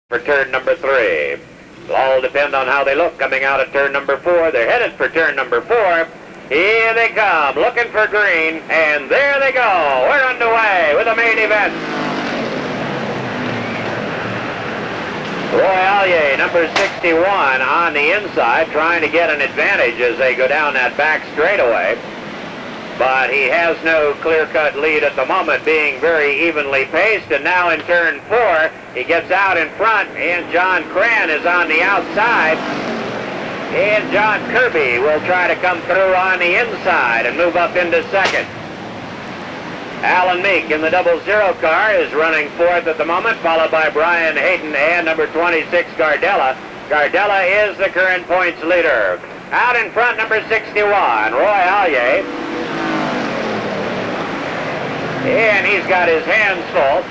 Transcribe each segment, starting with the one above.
for turn number 3. It'll all depend on how they look coming out of turn number 4. They're headed for turn number 4. Here they come, looking for green, and there they go. We're underway with the main event. Royale, number 61, on the inside, trying to get an advantage as they go down that back straightaway. But he has no clear-cut lead at the moment, being very evenly paced. And now in turn 4, he gets out in front, and John Cran is on the outside. And John Kirby will try to come through on the inside and move up into second. Alan Meek in the 00 car is running fourth at the moment, followed by Brian Hayden and number 26, Gardella. Gardella is the current points leader. Out in front, number 61, Royale. And he's got his hands full.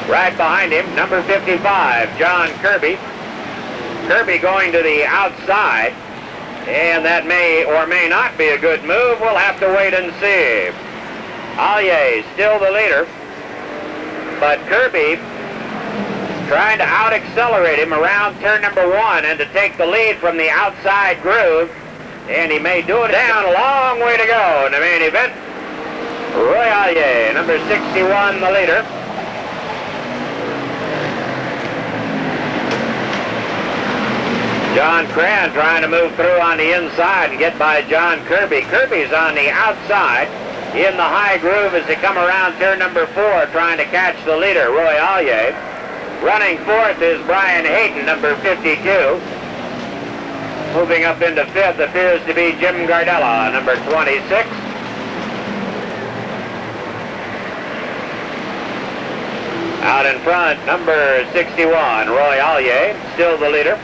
Right behind him, number 55, John Kirby. Kirby going to the outside, and that may or may not be a good move. We'll have to wait and see. Allier still the leader, but Kirby trying to out-accelerate him around turn number 1 and to take the lead from the outside groove, and he may do it down. A long way to go in the main event. Royale, number 61, the leader. John Cran trying to move through on the inside and get by John Kirby. Kirby's on the outside in the high groove as they come around turn number 4, trying to catch the leader, Royale. Running fourth is Brian Hayden, number 52. Moving up into fifth appears to be Jim Gardella, number 26. Out in front, number 61, Royale, still the leader.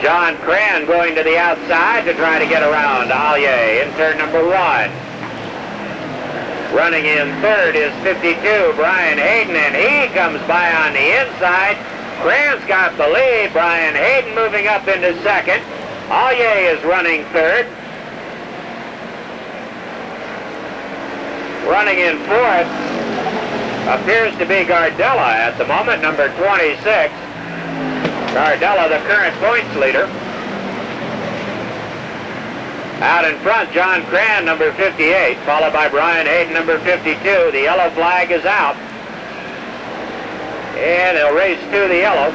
John Cran going to the outside to try to get around Allier in turn number 1. Running in third is 52, Brian Hayden, and he comes by on the inside. Cran's got the lead. Brian Hayden moving up into second. Allier is running third. Running in fourth appears to be Gardella at the moment, number 26. Gardella, the current points leader. Out in front, John Cran, number 58, followed by Brian Hayden, number 52. The yellow flag is out. And they'll race to the yellow.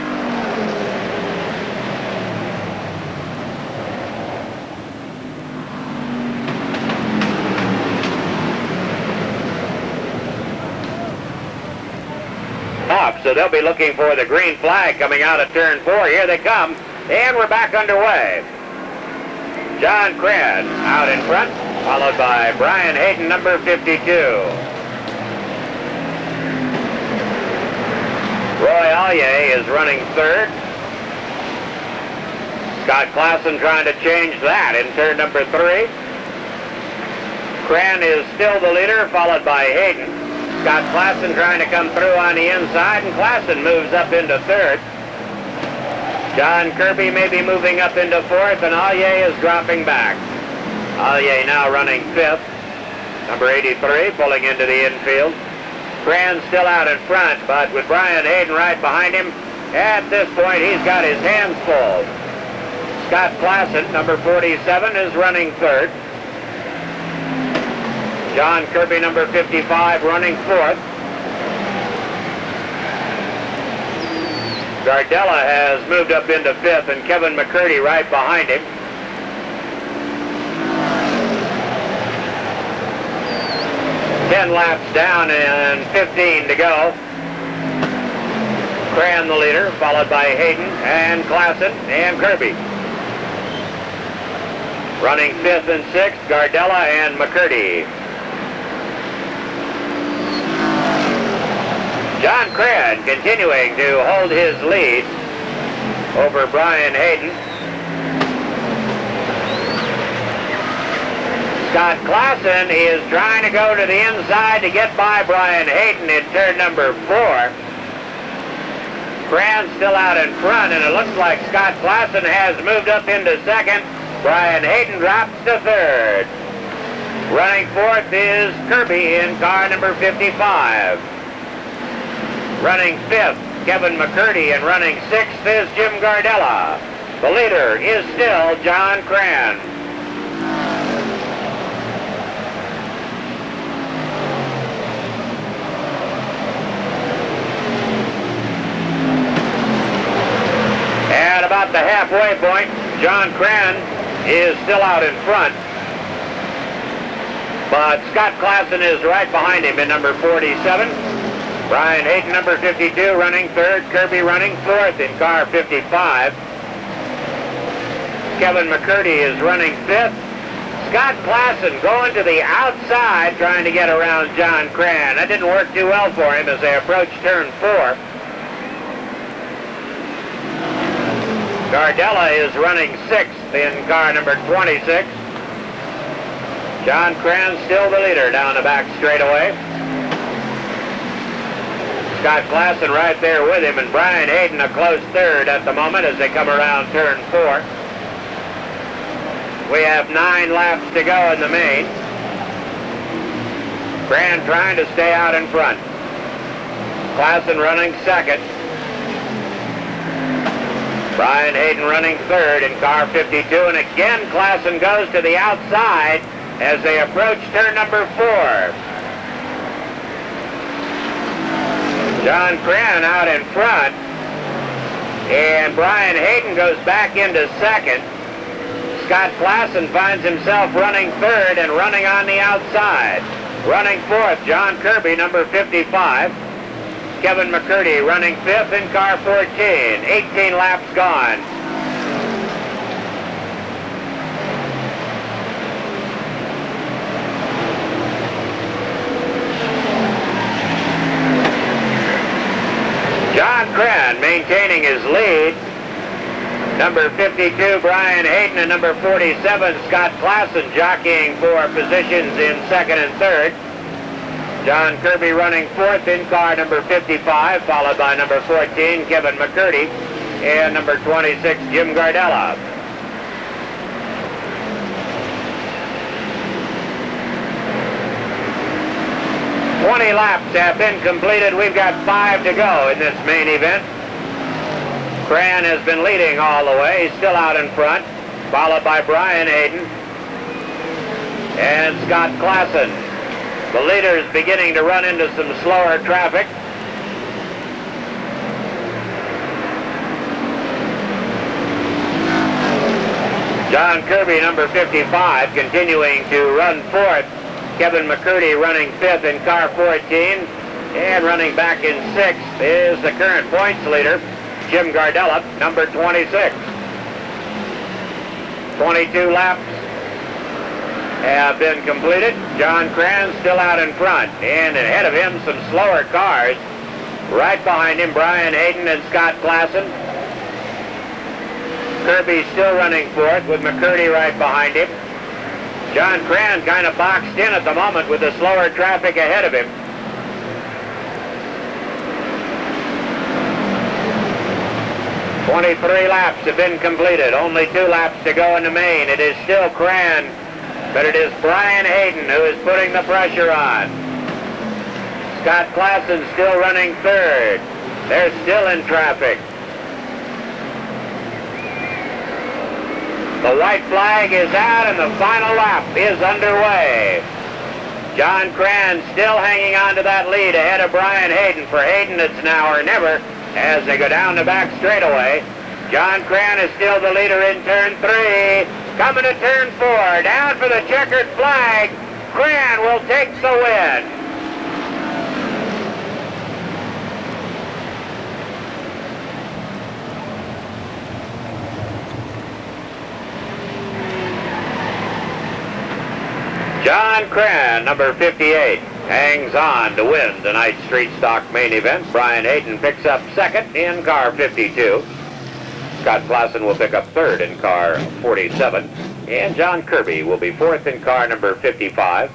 So they'll be looking for the green flag coming out of turn 4. Here they come, and we're back underway. John Cran out in front, followed by Brian Hayden, number 52. Royale is running third. Scott Classen trying to change that in turn number 3. Cran is still the leader, followed by Hayden. Scott Classen trying to come through on the inside, and Classen moves up into third. John Kirby may be moving up into fourth, and Allier is dropping back. Allier now running fifth. Number 83 pulling into the infield. Cran still out in front, but with Brian Hayden right behind him, at this point he's got his hands full. Scott Classen, number 47, is running third. John Kirby, number 55, running fourth. Gardella has moved up into fifth, and Kevin McCurdy right behind him. Ten laps down and 15 to go. Cran the leader, followed by Hayden and Classen and Kirby. Running fifth and sixth, Gardella and McCurdy. John Cran continuing to hold his lead over Brian Hayden. Scott Klausen is trying to go to the inside to get by Brian Hayden in turn number 4. Cran still out in front, and it looks like Scott Klausen has moved up into second. Brian Hayden drops to third. Running fourth is Kirby in car number 55. Running fifth Kevin McCurdy, and running 6th is Jim Gardella. The leader is still John Cran. At about the halfway point, John Cran is still out in front. But Scott Classen is right behind him in number 47. Brian Hayden, number 52, running 3rd. Kirby running 4th in car 55. Kevin McCurdy is running 5th. Scott Classen going to the outside, trying to get around John Cran. That didn't work too well for him as they approach turn 4. Gardella is running 6th in car number 26. John Cran still the leader down the back straightaway. Scott Classen right there with him, and Brian Hayden a close 3rd at the moment as they come around turn 4. We have 9 laps to go in the main. Cran trying to stay out in front. Classen running 2nd. Brian Hayden running 3rd in car 52, and again Classen goes to the outside as they approach turn number 4. John Cran out in front, and Brian Hayden goes back into 2nd. Scott Classen finds himself running 3rd and running on the outside. Running 4th, John Kirby, number 55. Kevin McCurdy running 5th in car 14. 18 laps gone. John Cran maintaining his lead. Number 52, Brian Hayden, and number 47, Scott Klausen, jockeying for positions in 2nd and 3rd. John Kirby running 4th in car number 55, followed by number 14, Kevin McCurdy, and number 26, Jim Gardella. "20 laps have been completed. We've got 5 to go in this main event. Cran has been leading all the way. He's still out in front, followed by Brian Hayden and Scott Classen. The leader is beginning to run into some slower traffic. John Kirby, number 55, continuing to run 4th. Kevin McCurdy running 5th in car 14. And running back in 6th is the current points leader, Jim Gardella, number 26. 22 laps have been completed. John Cran still out in front, and ahead of him some slower cars. Right behind him, Brian Hayden and Scott Classen. Kirby still running 4th with McCurdy right behind him. John Cran kind of boxed in at the moment with the slower traffic ahead of him. "23 laps have been completed. Only 2 laps to go in the main. It is still Cran, but it is Brian Hayden who is putting the pressure on. Scott Klausen still running 3rd. They're still in traffic. The white flag is out and the final lap is underway. John Cran still hanging on to that lead ahead of Brian Hayden. For Hayden, it's now or never as they go down the back straightaway. John Cran is still the leader in turn 3. Coming to turn 4, down for the checkered flag. Cran will take the win. John Cran, number 58, hangs on to win tonight's street stock main event. Brian Hayden picks up 2nd in car 52. Scott Klausen will pick up 3rd in car 47. And John Kirby will be 4th in car number 55.